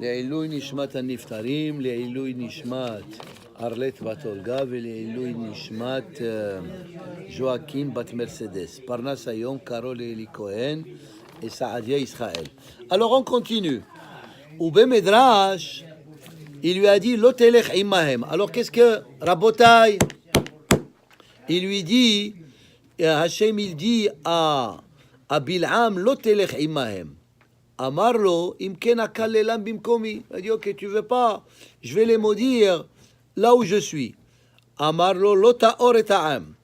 לעילוי נשמת הנפטרים, לעילוי נשמת ארלט בת אולגה ולעילוי נשמת ז'ואקין בת מרסדס. פרנס היום, קרול אלי כהן et Saadia Israël. Alors on continue. Ubemedраsh, il lui a dit Lotelech imahem. Alors qu'est-ce que Rabotai, il lui dit, Hachem il dit à Bil'am Lotelech imahem. Amarlo imken akalelam bimkomi. Il dit ok, tu veux pas, je vais les maudire là où je suis. Amarlo lotaor et ta'am.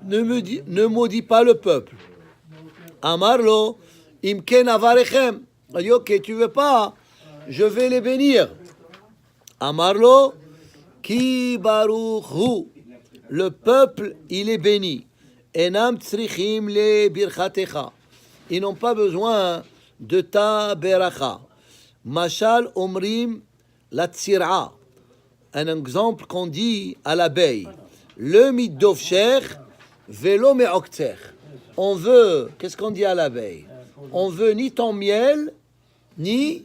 Ne maudis pas le peuple. Amarlo imken avarechem. Il dit ok, tu veux pas, je vais les bénir. Amarlo ki baruch hu. Le peuple, il est béni. Enam tzrichim le birchatecha. Ils n'ont pas besoin de ta beracha. Mashal omrim la tzira. Un exemple qu'on dit à l'abeille. Le middovcher velo me'okter. On veut, qu'est-ce qu'on dit à l'abeille? On veut ni ton miel, ni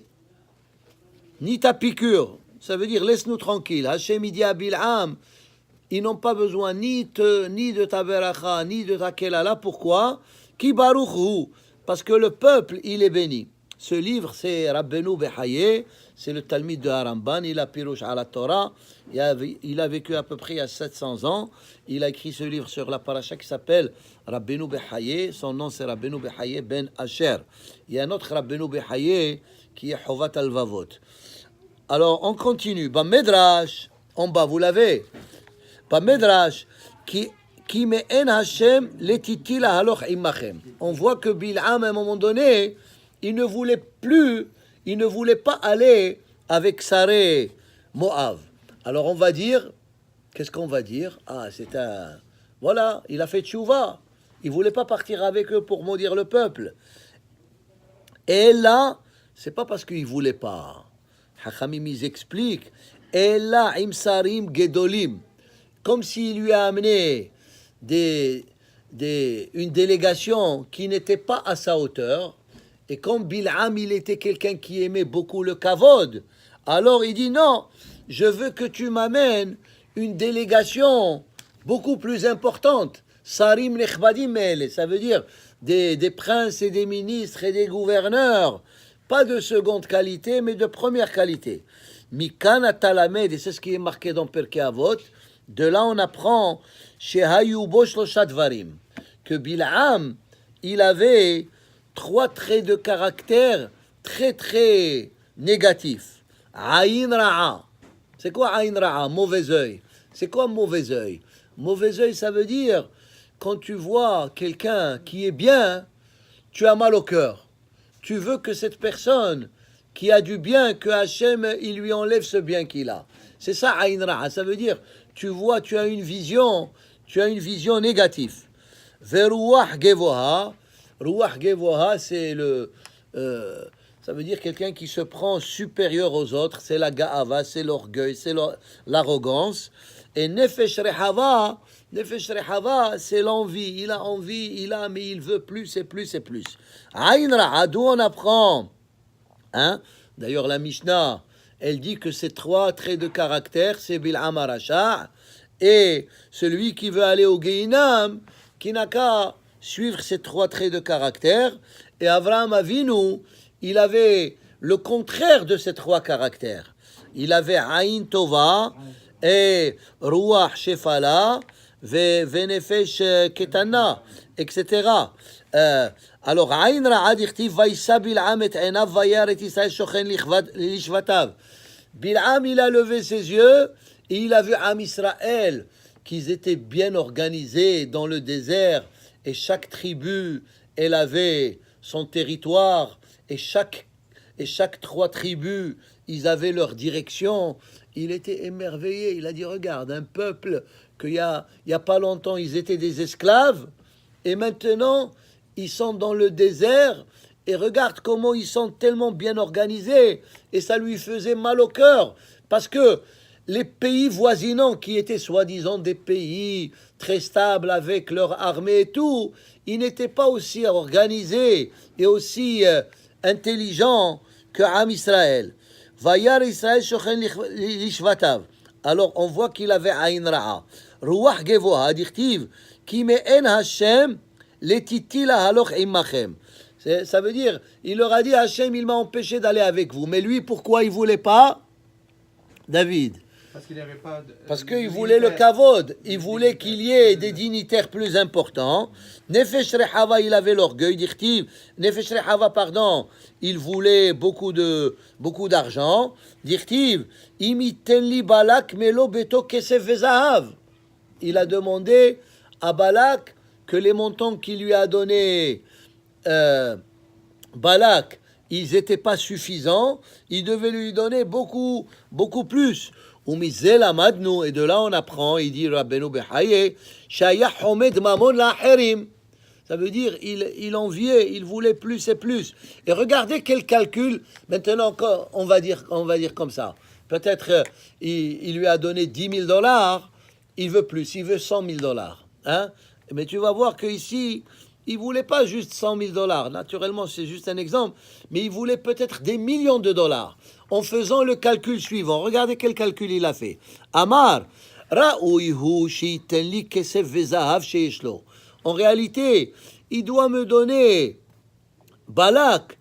ta piqûre. Ça veut dire laisse-nous tranquille. Hachem dit à Bil'am, ils n'ont pas besoin ni de ta beracha, ni de ta kelala. Pourquoi? Ki baruch hu. Parce que le peuple, il est béni. Ce livre, c'est Rabbeinu Behaye, c'est le Talmud de Haramban, il a pirouche à la Torah, il a vécu à peu près il y a 700 ans, il a écrit ce livre sur la paracha qui s'appelle Rabbeinu Behaye, son nom c'est Rabbeinu Behaye ben Asher. Il y a un autre Rabbeinu Behaye qui est Chovat al-Vavot. Alors, on continue. Bamedrash, en bas, vous l'avez. Bamedrash, qui me en Hashem letiti la haloch imachem. On voit que Bil'am, à un moment donné, il ne voulait pas aller avec Saré Moab. Alors on va dire, qu'est-ce qu'on va dire? Ah, c'est un... Voilà, il a fait tchouva. Il ne voulait pas partir avec eux pour maudire le peuple. Et là, c'est pas parce qu'il ne voulait pas. Hachamim, ils expliquent. Et là, imsarim gedolim. Comme s'il lui a amené une délégation qui n'était pas à sa hauteur. Et comme Bil'am, il était quelqu'un qui aimait beaucoup le kavod, alors il dit non, je veux que tu m'amènes une délégation beaucoup plus importante. Sarim lechbadim ele, ça veut dire des princes et des ministres et des gouverneurs, pas de seconde qualité, mais de première qualité. Mikan atalamed, et c'est ce qui est marqué dans Pirkei Avot, de là on apprend chez Hayubo shloshat dvarim, que Bil'am, il avait 3 traits de caractère très très négatifs. Aïn ra'a. C'est quoi aïn ra'a? Mauvais œil. C'est quoi mauvais œil? Mauvais œil, ça veut dire quand tu vois quelqu'un qui est bien, tu as mal au cœur. Tu veux que cette personne qui a du bien, que Hachem, il lui enlève ce bien qu'il a. C'est ça aïn ra'a. Ça veut dire tu vois, tu as une vision négative. Veruach gevoha. Ruach Gevoha, c'est ça veut dire quelqu'un qui se prend supérieur aux autres, c'est la ga'ava, c'est l'orgueil, c'est l'arrogance. Et Nefesh Rehava, c'est l'envie. Il a envie, mais il veut plus et plus et plus. Aïn Ra'a, d'où on apprend, d'ailleurs la Mishnah, elle dit que ces 3 traits de caractère, c'est Bil'am Arasha, et celui qui veut aller au Gehinam, qui n'a qu'à suivre ces 3 traits de caractère. Et Avraham Avinu, il avait le contraire de ces 3 caractères. Il avait Aïn Tova et Ruach Shefala Venefesh Ketana, etc. Alors, Aïn Ra'a dichtiv Vaïssa Bil'am et Enav Vayar et Israël Shochen Lishvatav. Bil'am, il a levé ses yeux et il a vu Am Israël, qu'ils étaient bien organisés dans le désert. Et chaque tribu, elle avait son territoire, et chaque 3 tribus, ils avaient leur direction. Il était émerveillé. Il a dit, regarde, un peuple qu'il y a pas longtemps, ils étaient des esclaves, et maintenant, ils sont dans le désert, et regarde comment ils sont tellement bien organisés, et ça lui faisait mal au cœur, parce que les pays voisinants, qui étaient soi-disant des pays très stables avec leur armée et tout, ils n'étaient pas aussi organisés et aussi intelligents que Am Israël. Vayar Israël shochen lishvatav. Alors on voit qu'il avait Aïn Ra'a. Ruach Gevoha, dirtiv, ki me'en Hashem, letitila haloch immachem. Ça veut dire, il leur a dit, Hashem, il m'a empêché d'aller avec vous. Mais lui, pourquoi il ne voulait pas, David? Parce qu'il n'avait pas Parce qu'il voulait le kavod. Il voulait qu'il y ait des dignitaires plus importants. Nefesh Rehava, il avait l'orgueil, dirtiv. Nefesh Rehava, pardon, il voulait beaucoup d'argent. Dirtiv, imitenli balak melo beto kesef vezahav. Il a demandé à Balak que les montants qu'il lui a donnés, Balak, ils n'étaient pas suffisants, il devait lui donner beaucoup plus. Umizel amadnu, et de là on apprend, il dit Rabbeinu Behaye, Shaya homed mamon lacherim. Ça veut dire il enviait, il voulait plus et plus. Et regardez quel calcul. Maintenant on va dire comme ça. Peut-être il lui a donné $10,000, il veut plus, il veut $100,000. Hein? Mais tu vas voir qu'ici, il ne voulait pas juste $100,000. Naturellement, c'est juste un exemple. Mais il voulait peut-être des millions de dollars. En faisant le calcul suivant. Regardez quel calcul il a fait. Amar, ra'ouihu sheiten li kesef vezahav sheishlo. En réalité, il doit me donner, Balak,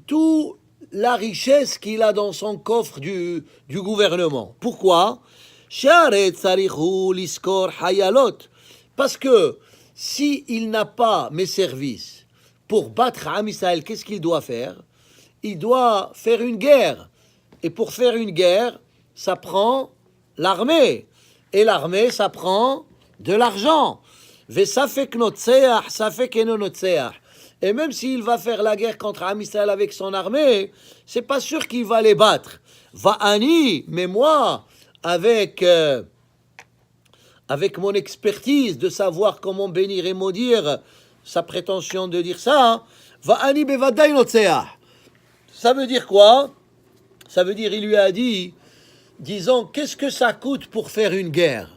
toute la richesse qu'il a dans son coffre du gouvernement. Pourquoi? Parce que s'il n'a pas mes services pour battre Am Israël, qu'est-ce qu'il doit faire? Il doit faire une guerre. Et pour faire une guerre, ça prend l'armée. Et l'armée, ça prend de l'argent. Et même s'il va faire la guerre contre Am Israël avec son armée, c'est pas sûr qu'il va les battre. Va'ani, mais moi, avec mon expertise de savoir comment bénir et maudire, sa prétention de dire ça, Va'ani bevadai notseah. Ça veut dire quoi? Ça veut dire, il lui a dit, disons, qu'est-ce que ça coûte pour faire une guerre?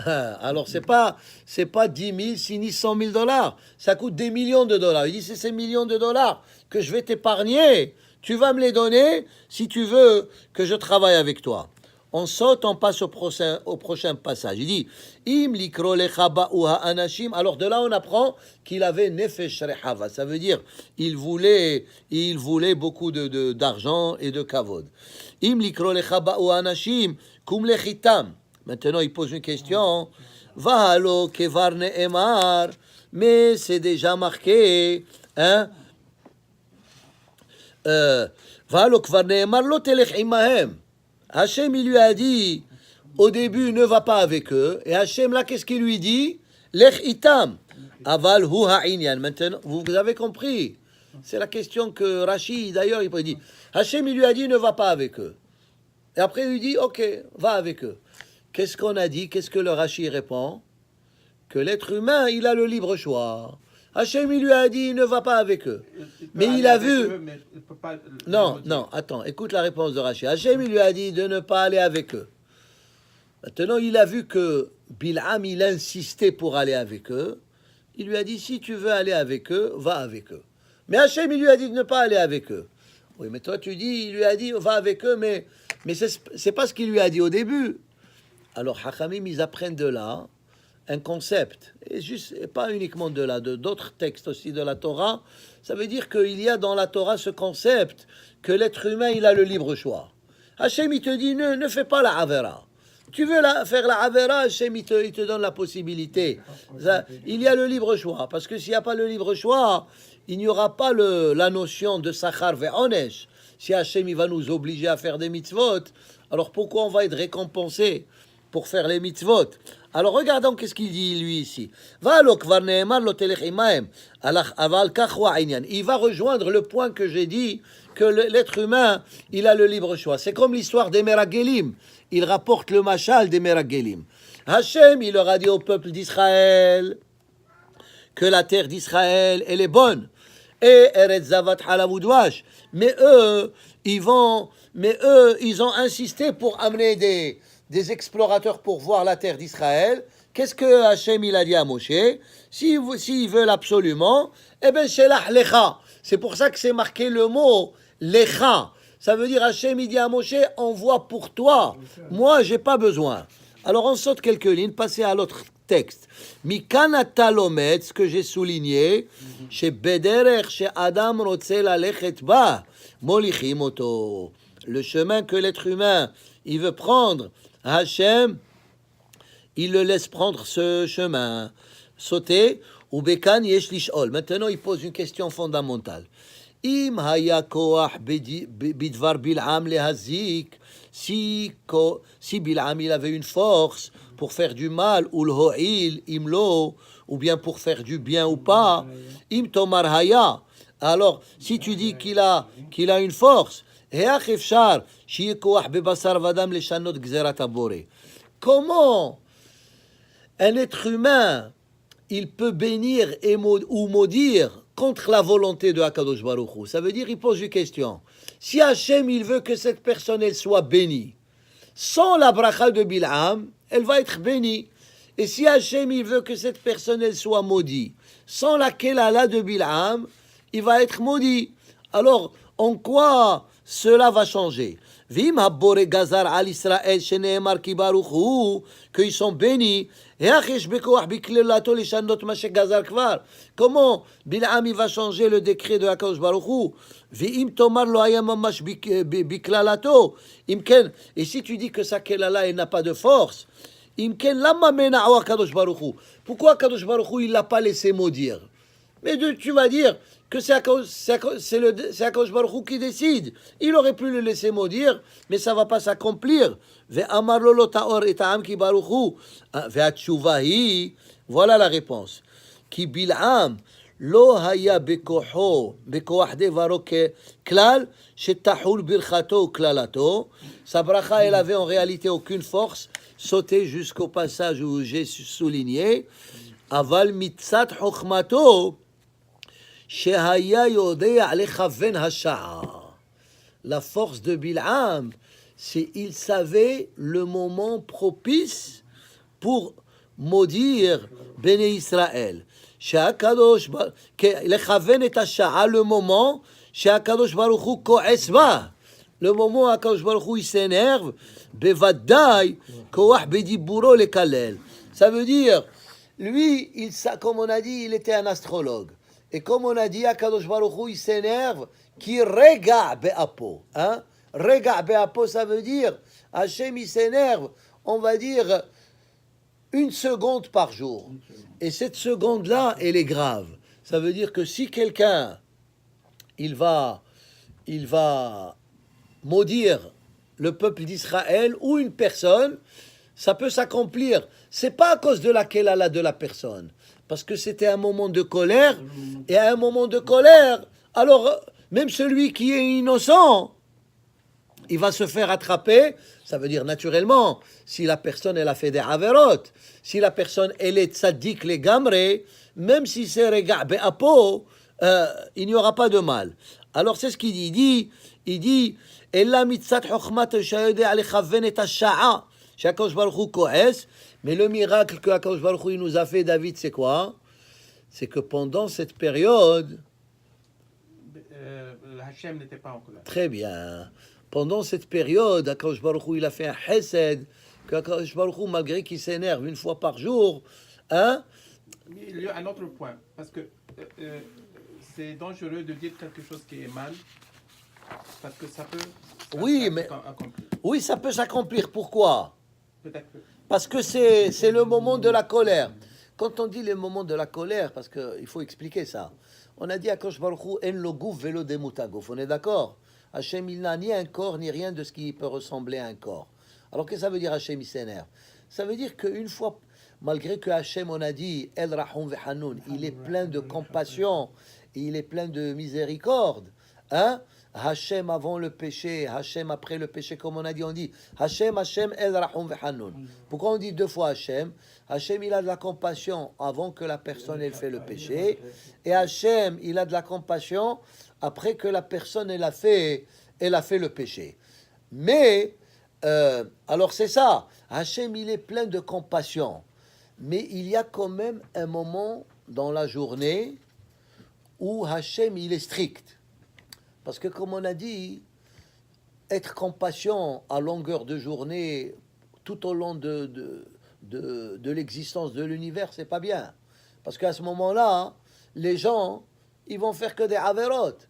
Alors, c'est pas 10 000, ni 100 000 dollars. Ça coûte des millions de dollars. Il dit, c'est ces millions de dollars que je vais t'épargner. Tu vas me les donner si tu veux que je travaille avec toi. On saute, on passe au prochain passage. Il dit, Im likro lecha ba'uha anashim. Alors de là, on apprend qu'il avait nefesh rehava. Ça veut dire, il voulait beaucoup d'argent et de kavod. Im likro lecha ba'uha anashim, kum lechitam. Maintenant, il pose une question. Vahalo kevar ne'emar. Mais c'est déjà marqué. Hein? Vahalo kevar ne'emar lo telech imahem. Hachem, il lui a dit, au début, ne va pas avec eux. Et Hachem, là, qu'est-ce qu'il lui dit? Lech itam. Aval hu ha'inyan. Maintenant, vous avez compris. C'est la question que Rashi, d'ailleurs, il dit. Hachem, il lui a dit, ne va pas avec eux. Et après, il lui dit, ok, va avec eux. Qu'est-ce qu'on a dit? Qu'est-ce que le Rashi répond? Que l'être humain, il a le libre choix. Hachem, il lui a dit, ne va pas avec eux. Mais il a vu... Non, attends, écoute la réponse de Rashi. Hachem, il lui a dit de ne pas aller avec eux. Maintenant, il a vu que Bil'am, il insistait pour aller avec eux. Il lui a dit, si tu veux aller avec eux, va avec eux. Mais Hachem, il lui a dit de ne pas aller avec eux. Oui, mais toi, tu dis, il lui a dit, va avec eux, mais c'est pas ce qu'il lui a dit au début. Alors, Hachamim, ils apprennent de là un concept, et pas uniquement de là, d'autres textes aussi de la Torah. Ça veut dire qu'il y a dans la Torah ce concept que l'être humain, il a le libre choix. Hachem, il te dit, ne fais pas la Avera. Tu veux faire la Avera, Hachem, il te donne la possibilité. Il y a le libre choix, parce que s'il n'y a pas le libre choix, il n'y aura pas la notion de Sachar ve'onesh. Si Hachem, il va nous obliger à faire des mitzvot, alors pourquoi on va être récompensé pour faire les mitzvot? Alors regardons qu'est-ce qu'il dit lui ici. Il va rejoindre le point que j'ai dit, que l'être humain, il a le libre choix. C'est comme l'histoire des Meragelim. Il rapporte le machal des Meragelim. Hachem, il leur a dit au peuple d'Israël que la terre d'Israël, elle est bonne. Et Eretz Zavat Halav Udvash. Mais eux, ils ont insisté pour amener des explorateurs pour voir la terre d'Israël. Qu'est-ce que Hachem il a dit à Moshe? S'ils veulent absolument, eh bien, Shelach Lecha. C'est pour ça que c'est marqué le mot Lecha. Ça veut dire Hachem, il dit à Moshe, envoie pour toi. Moi, j'ai pas besoin. Alors on saute quelques lignes, passez à l'autre texte. Mikana talomet, ce que j'ai souligné, chez Bederer, chez Adam Rotzel Alechet Ba, Molichim Oto. Le chemin que l'être humain, il veut prendre, Hachem, il le laisse prendre ce chemin. Sauter, ou Bekan Yesh Lishol. Maintenant, il pose une question fondamentale. Im haya koach bidvar Bil'am lehazik, si Bil'am il avait une force pour faire du mal, ou le ho'il, imlo, ou bien pour faire du bien ou pas, im tomar haya. Alors, si tu dis qu'il a une force, comment un être humain il peut bénir ou maudire contre la volonté de Hakadosh Baruch Hu? Ça veut dire, il pose une question. Si Hachem, il veut que cette personne, elle soit bénie, sans la bracha de Bil'am, elle va être bénie. Et si Hachem, il veut que cette personne, elle soit maudite, sans la Kelala de Bil'am, il va être maudit. Alors, en quoi cela va changer? Vim habore gazar al Israël sheneemar ki baruch hu, qu'ils sont bénis. Comment Bil'am il va changer le décret de Hakadosh Baruch Hu? Vim tomar lo haya mamash biklalato. Imken. Et si tu dis que sa kelala elle n'a pas de force, imken lama mena'u Hakadosh Baruch Hu. Pourquoi Hakadosh Baruch Hu il l'a pas laissé maudire? Mais tu vas dire que c'est Hakadosh Baruch Hu qui décide. Il aurait pu le laisser maudire, mais ça ne va pas s'accomplir. Voilà la réponse. Ki Bil'am lo haya bekoach devaro klal shetahul birchato klalato. Sa bracha, elle avait en réalité aucune force. Sauter jusqu'au passage où j'ai souligné. Aval mitzat chokhmato. La force de Bil'am, c'est il savait le moment propice pour maudire Béné Israël. Le moment, le moment où Hakadosh Baruch Hu s'énerve, ça veut dire, lui, comme on a dit, il était un astrologue. Et comme on a dit, Hakadosh Baruch Hu, il s'énerve, qui rega be'apo. Hein? Rega be'apo, ça veut dire, Hachem, il s'énerve, on va dire, 1 seconde par jour. Et cette seconde-là, elle est grave. Ça veut dire que si quelqu'un, il va maudire le peuple d'Israël ou une personne, ça peut s'accomplir. C'est pas à cause de la kelala de la personne. Parce que c'était un moment de colère, et à un moment de colère, alors même celui qui est innocent, il va se faire attraper. Ça veut dire naturellement, si la personne elle a fait des averot, si la personne elle est tzaddik les gamre, même si c'est rega be'apo, il n'y aura pas de mal. Alors c'est ce qu'il dit. Il dit, Ella mitzat chokhmat shayode alechaven et hasha'a. Hakadosh Baruch Hu ko'es. Mais le miracle que Hakadosh Baruch Hu nous a fait, David, c'est quoi? C'est que pendant cette période, Hachem n'était pas en colère. Très bien. Pendant cette période, Hakadosh Baruch Hu, il a fait un chesed, que Hakadosh Baruch Hu, malgré qu'il s'énerve 1 fois par jour, hein? Il y a un autre point, parce que c'est dangereux de dire quelque chose qui est mal, parce que ça peut accomplir. Oui, ça peut s'accomplir. Pourquoi? Peut-être que... Parce que c'est le moment de la colère. Quand on dit le moment de la colère, parce qu'il faut expliquer ça, on a dit à Hakadosh Baruch Hu, en lo guf velo demutaguf. On est d'accord? Hachem, il n'a ni un corps, ni rien de ce qui peut ressembler à un corps. Alors, qu'est-ce que ça veut dire Hachem, il s'énerve? Ça veut dire qu'une fois, malgré que Hachem, on a dit, El Rahum Vehanoun, il est plein de compassion, il est plein de miséricorde, hein? Hachem avant le péché, Hachem après le péché, comme on a dit, on dit Hachem, Hachem, El Rahum Vehanoun. Pourquoi on dit 2 fois Hachem? Hachem, il a de la compassion avant que la personne ait fait le péché, et Hachem, il a de la compassion après que la personne elle a fait le péché. Mais alors c'est ça, Hachem il est plein de compassion, mais il y a quand même un moment dans la journée où Hachem il est strict, parce que comme on a dit, être compatient à longueur de journée, tout au long de l'existence de l'univers, c'est pas bien. Parce qu'à ce moment-là, les gens, ils vont faire que des avérotes.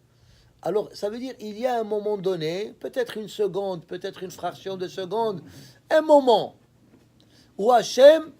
Alors, ça veut dire, il y a un moment donné, peut-être une seconde, peut-être une fraction de seconde, un moment où Hachem,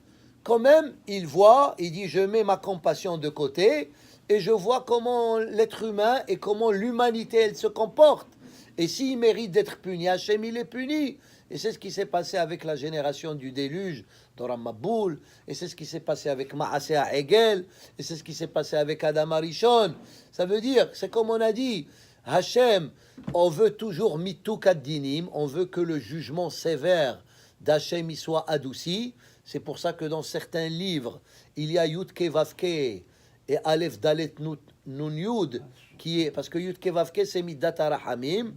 quand même, il voit, il dit, je mets ma compassion de côté, et je vois comment l'être humain et comment l'humanité, elle se comporte. Et s'il mérite d'être puni, Hachem, il est puni. Et c'est ce qui s'est passé avec la génération du déluge, d'Oram Maboul, et c'est ce qui s'est passé avec Maasea Egel, et c'est ce qui s'est passé avec Adam Arishon. Ça veut dire, c'est comme on a dit, Hachem, on veut toujours mitou kaddinim, on veut que le jugement sévère d'Hachem y soit adouci. C'est pour ça que dans certains livres, il y a Yudke Vavke et Aleph Dalet Nun Yud, qui est, parce que Yudke Vavke c'est Middat Arahamim,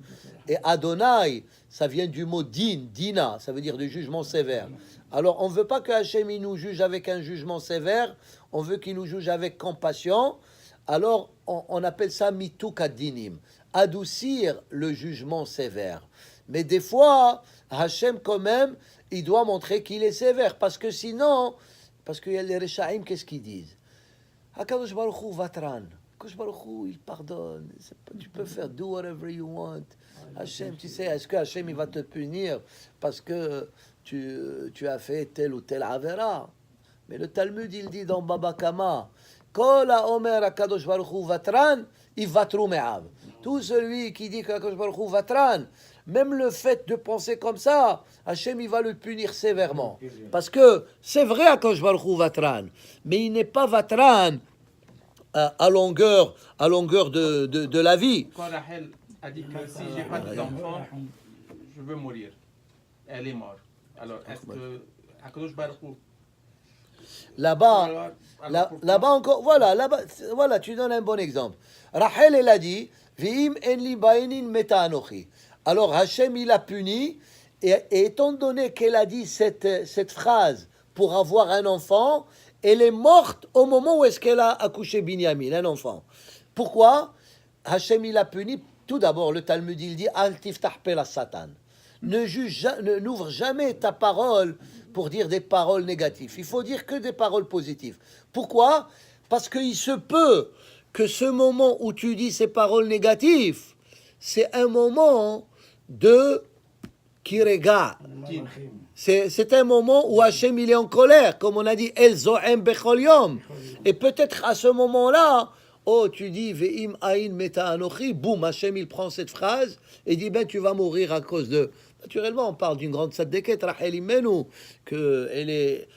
et Adonai, ça vient du mot din, dina, ça veut dire du jugement sévère. Alors on ne veut pas que Hachem il nous juge avec un jugement sévère, on veut qu'il nous juge avec compassion. Alors on appelle ça mitou kaddinim, adoucir le jugement sévère. Mais des fois, Hachem quand même, il doit montrer qu'il est sévère, parce que sinon, parce qu'il y a les Rechaim, qu'est-ce qu'ils disent? Hakadosh Baruch Hu vatran. Hakadosh Baruch Hu, il pardonne. Tu peux faire do whatever you want. Hachem, tu sais, est-ce que Hachem il va te punir parce que tu as fait tel ou tel avera? Mais le Talmud il dit dans Baba Kama, Kol haomer Hakadosh Baruch Hu vatran, ivatru me'av. Tout celui qui dit que Hakadosh Baruch Hu vatran, même le fait de penser comme ça, Hachem il va le punir sévèrement. Parce que c'est vrai Hakadosh Baruch Hu vatran, mais il n'est pas vatran à longueur de la vie. Quand Rachel a dit que si j'ai pas d'enfant, je veux mourir. Elle est morte. Alors, est-ce que Hakadosh Baruch Hu... Là-bas encore, voilà, tu donnes un bon exemple. Rachel, elle a dit, V'im en li bainin meta anochi. Alors Hachem, il a puni, et étant donné qu'elle a dit cette phrase pour avoir un enfant, elle est morte au moment où est-ce qu'elle a accouché Binyamin, un enfant. Pourquoi? Hachem, il a puni. Tout d'abord, le Talmud, il dit, Al tiftah pe la Satan. N'ouvre jamais ta parole pour dire des paroles négatives. Il faut dire que des paroles positives. Pourquoi? Parce qu'il se peut que ce moment où tu dis ces paroles négatives, c'est un moment de kirega. C'est un moment où Hachem il est en colère, comme on a dit, El Zohem Bechol Yom. Et peut-être à ce moment-là, oh, tu dis Ve'im Aïn Meta Anochi, boum, Hachem il prend cette phrase et dit ben tu vas mourir à cause de. Naturellement, on parle d'une grande saddeket, Rachel Imenu, que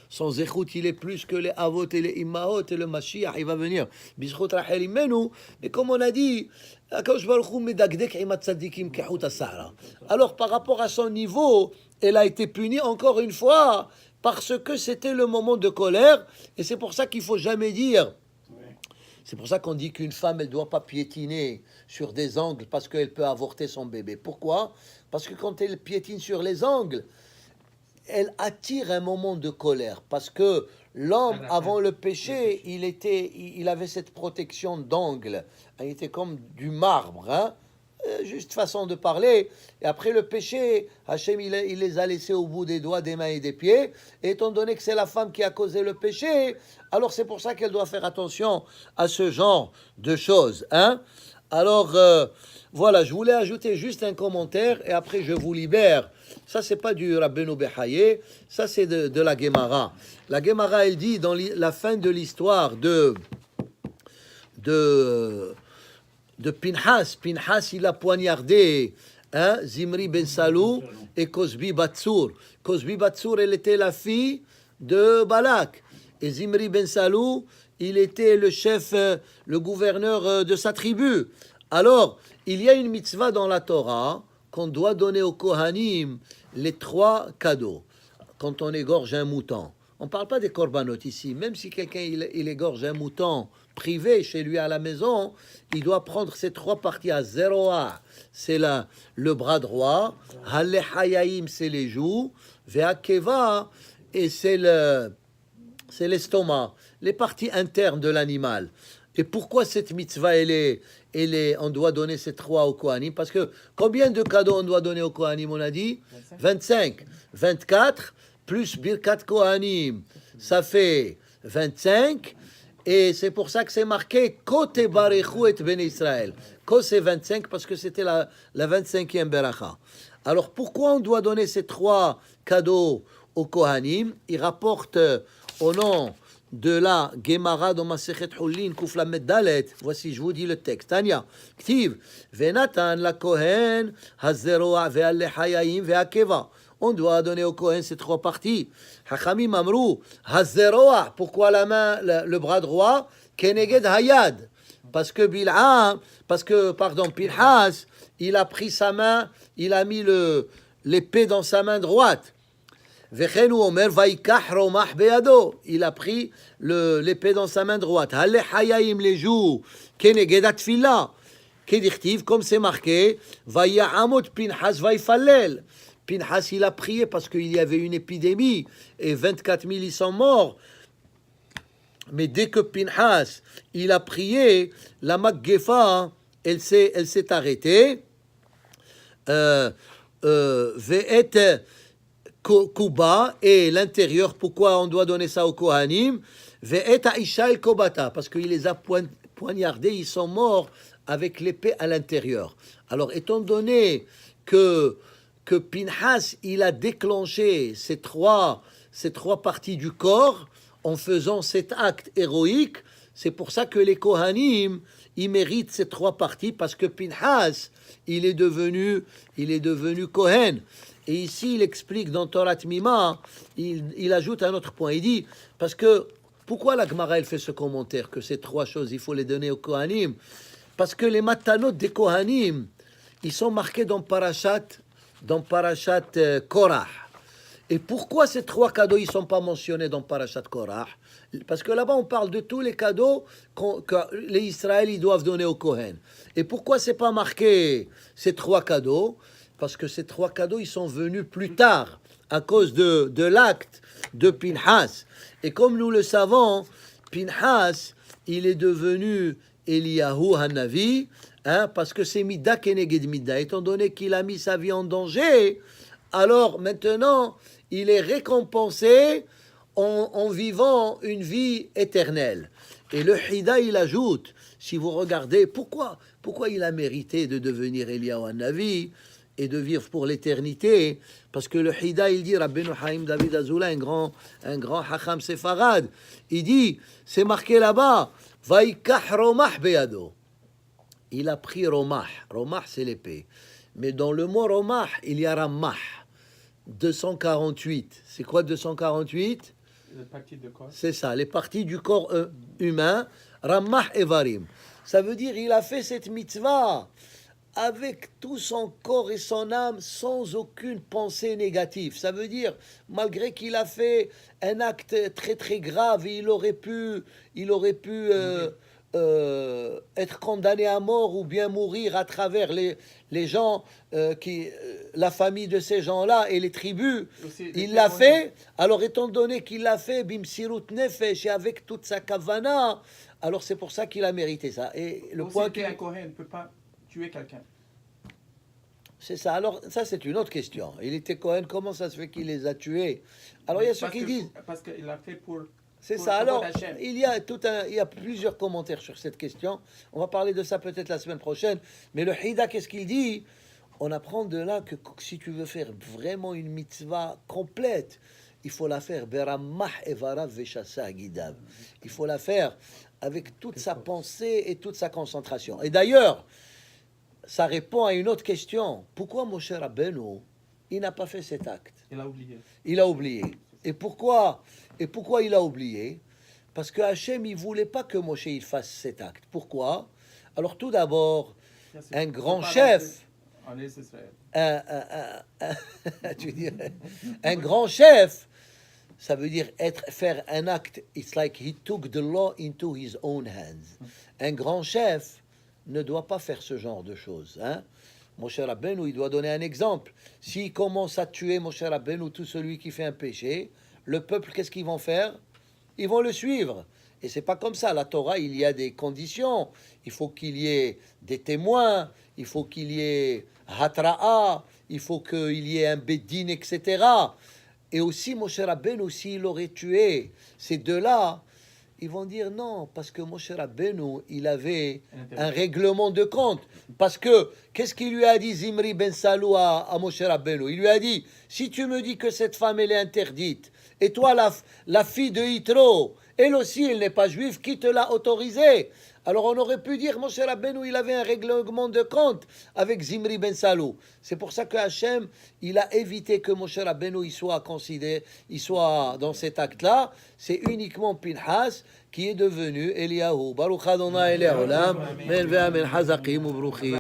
son zéchout, il est plus que les avot et les imahot, et le Mashiach, il va venir. Bizchot Rachel Imenu, mais comme on a dit, alors par rapport à son niveau, elle a été punie encore une fois, parce que c'était le moment de colère, et c'est pour ça qu'il ne faut jamais dire. C'est pour ça qu'on dit qu'une femme, elle ne doit pas piétiner sur des angles parce qu'elle peut avorter son bébé. Pourquoi? Parce que quand elle piétine sur les angles, elle attire un moment de colère. Parce que l'homme, avant le péché, il avait cette protection d'angle. Il était comme du marbre, hein? Juste façon de parler. Et après le péché, Hachem, il les a laissés au bout des doigts, des mains et des pieds. Et étant donné que c'est la femme qui a causé le péché, alors c'est pour ça qu'elle doit faire attention à ce genre de choses, hein? Alors, voilà, je voulais ajouter juste un commentaire et après je vous libère. Ça, c'est pas du Rabbeinu Behaye, ça c'est de la Gemara. La Gemara, elle dit dans la fin de l'histoire de Pinhas. Pinhas, il a poignardé Zimri ben Salou et Cosbi Batsour. Cosbi Batsour, elle était la fille de Balak. Et Zimri ben Salou, il était le chef, le gouverneur de sa tribu. Alors, il y a une mitzvah dans la Torah qu'on doit donner aux Kohanim les 3 cadeaux. Quand on égorge un mouton. On ne parle pas des korbanot ici. Même si quelqu'un il égorge un mouton privé chez lui à la maison, il doit prendre ces 3 parties. À Zeroa, c'est le bras droit. Halehayaim, c'est les joues. Veakeva, et c'est l'estomac, les parties internes de l'animal. Et pourquoi cette mitzvah, elle est on doit donner ces 3 aux Kohanim. Parce que combien de cadeaux on doit donner aux Kohanim, on a dit 25. 24 plus Birkat Kohanim, ça fait 25. Et c'est pour ça que c'est marqué Kote Barechu et Ben Israël. Ko c'est 25 parce que c'était la 25e Beracha. Alors pourquoi on doit donner ces 3 cadeaux aux Kohanim? Il rapporte au nom de la Gemara dans Masechet Hulin Kuf Lamed Dalet. Voici, je vous dis le texte. Tanya, Ktiv, Venatan la Kohen, Hazeroa ve'alechayayim ve'akeva. On doit donner au Kohen ces 3 parties. Hachamim Amrou, Hazeroa. Pourquoi la main, le bras droit? Keneged Hayad. Parce que Pinhas, il a pris sa main, il a mis l'épée dans sa main droite. Vechenu Omer Vaikach Romach Beado. Il a pris l'épée dans sa main droite. Halle Hayayim les joues. Keneged Atfila. Kedirtiv, comme c'est marqué. Vayahamot Pinhas Vaifallel. Pinhas, il a prié parce qu'il y avait une épidémie et 24 000 ils sont morts. Mais dès que Pinhas, il a prié, la Maggefa, elle s'est arrêtée. Ve'et Kuba, et l'intérieur, pourquoi on doit donner ça au Kohanim? Ve'et Aisha el Kobata, parce qu'il les a poignardés, ils sont morts avec l'épée à l'intérieur. Alors, étant donné que Pinhas, il a déclenché ces trois parties du corps en faisant cet acte héroïque, c'est pour ça que les Kohanim, ils méritent ces 3 parties, parce que Pinhas, il est devenu Kohen. Et ici, il explique dans Torah Tmima, il ajoute un autre point. Il dit, parce que, pourquoi la Gemara, elle fait ce commentaire, que ces 3 choses, il faut les donner aux Kohanim? Parce que les matanot des Kohanim, ils sont marqués dans Parashat Korah. Et pourquoi ces 3 cadeaux, ils ne sont pas mentionnés dans Parashat Korah? Parce que là-bas, on parle de tous les cadeaux que les Israéliens doivent donner au Kohen. Et pourquoi ce n'est pas marqué ces 3 cadeaux? Parce que ces 3 cadeaux, ils sont venus plus tard, à cause de l'acte de Pinhas. Et comme nous le savons, Pinhas, il est devenu Eliyahu Hanavi, parce que c'est Midda Keneged Midda. Étant donné qu'il a mis sa vie en danger, alors maintenant, il est récompensé en vivant une vie éternelle. Et le Hida, il ajoute, si vous regardez, pourquoi il a mérité de devenir Eliyahu Hanavi et de vivre pour l'éternité? Parce que le Hida, il dit, Rabbeinu Haïm David Azoula, un grand Hacham Sefarad, il dit, c'est marqué là-bas, Vaikach Romach Beado. Il a pris Romach. Romach, c'est l'épée. Mais dans le mot Romach, il y a Ramah. 248. C'est quoi 248? Les parties du corps. C'est ça, les parties du corps humain. Ramah Evarim. Ça veut dire il a fait cette mitzvah avec tout son corps et son âme, sans aucune pensée négative. Ça veut dire, malgré qu'il a fait un acte très très grave, et il aurait pu être condamné à mort ou bien mourir à travers les gens, la famille de ces gens-là et les tribus. Aussi, il l'a fait. Alors, étant donné qu'il l'a fait, bimsirut nefesh, et avec toute sa kavana, alors c'est pour ça qu'il a mérité ça. Et le aussi point qu'un Kohen ne peut pas tuer quelqu'un. C'est ça. Alors, ça, c'est une autre question. Il était Cohen, comment ça se fait qu'il les a tués? Alors, il y a ceux qui disent... Parce qu'il l'a fait pour... C'est ça. Alors, il y a plusieurs commentaires sur cette question. On va parler de ça peut-être la semaine prochaine. Mais le Hida, qu'est-ce qu'il dit? On apprend de là que si tu veux faire vraiment une mitzvah complète, il faut la faire beramah evarav veshasa gidav. Il faut la faire avec toute sa pensée et toute sa concentration. Et d'ailleurs, ça répond à une autre question. Pourquoi Moshe Rabbeinu, il n'a pas fait cet acte? Il a oublié. Il a oublié. Et pourquoi il a oublié? Parce que Hachem, il ne voulait pas que Moshe il fasse cet acte. Pourquoi? Alors tout d'abord, un grand chef... tu dirais, un grand chef, ça veut dire faire un acte. It's like he took the law into his own hands. Un grand chef ne doit pas faire ce genre de choses. Moshe Rabbeinu, il doit donner un exemple. S'il commence à tuer Moshe Rabbeinu, tout celui qui fait un péché, le peuple, qu'est-ce qu'ils vont faire? Ils vont le suivre. Et c'est pas comme ça. La Torah, il y a des conditions. Il faut qu'il y ait des témoins, il faut qu'il y ait hatra'a, il faut qu'il y ait un beddin, etc. Et aussi, Moshe Rabbeinu, aussi, il aurait tué ces deux-là. Ils vont dire non, parce que Moshe Rabbeinu, il avait un règlement de compte. Parce que, qu'est-ce qu'il lui a dit Zimri ben Salou à Moshe Rabbeinu? Il lui a dit, si tu me dis que cette femme, elle est interdite, et toi, la fille de Yitro, elle aussi, elle n'est pas juive, qui te l'a autorisée? Alors on aurait pu dire, Moshe Rabbeinu, il avait un règlement de compte avec Zimri ben Salou. C'est pour ça que Hachem, il a évité que Moshe Rabbeinu il soit considéré, il soit dans cet acte-là. C'est uniquement Pinhas qui est devenu Eliyahu. Baruch Adonai Le'olam, men ve'amen hazakim ubruchim.